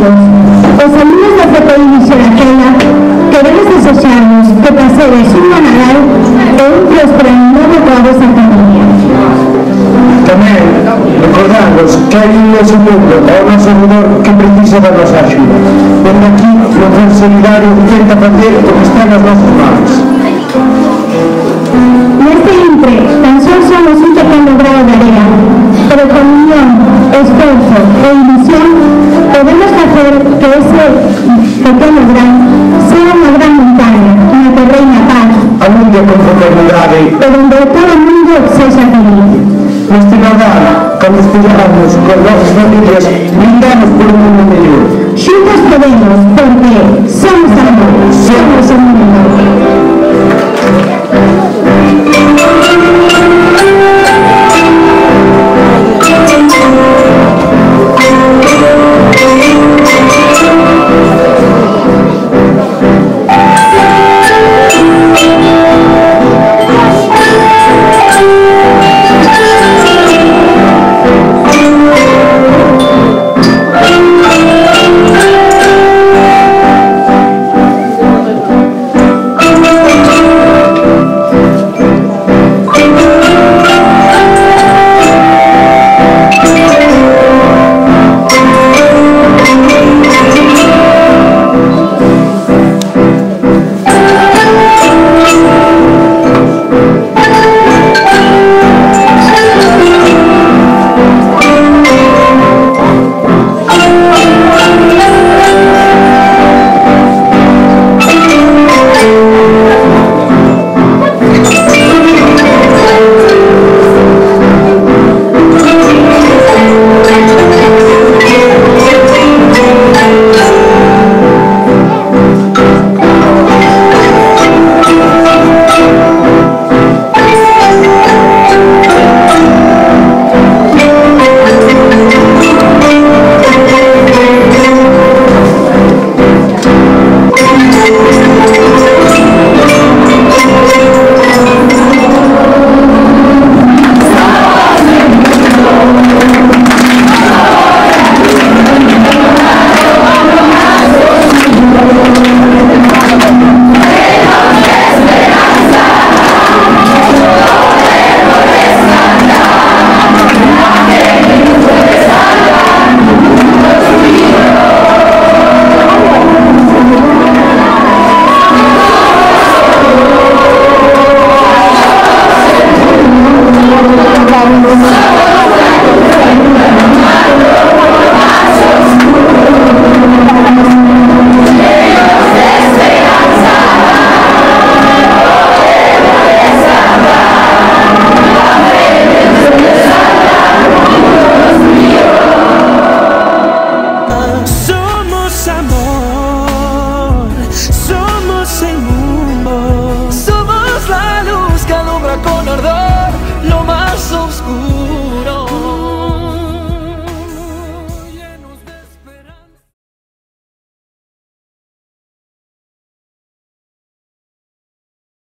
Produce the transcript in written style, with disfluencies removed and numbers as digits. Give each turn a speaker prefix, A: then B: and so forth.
A: amigos, os amigos da Televisión Aquela, queremos desexarvos que pasedes un buen Nadal e un próspero novo coa vosa familia.
B: Tamén recordamos que hai un noso mundo e o noso redor que precisa da nosa axuda. Dende aquí, no Plan Solidario intenta facer o que está nas nosas mans.
A: Neste intre, tan só somos un pequeno grao de area, pero con unión, esforzo e ilusión podemos facer que ese pequeno grao sea unha gran montaña, unha que reina paz,
B: A mundo con fraternidade.
A: e donde todo o mundo sexa feliz.
B: Neste Nadal, cando estudamos con nosas familias, brindamos por un mundo mellor.
A: Xuntos podemos, porque somos amor, somos o mundo.
C: Vamos.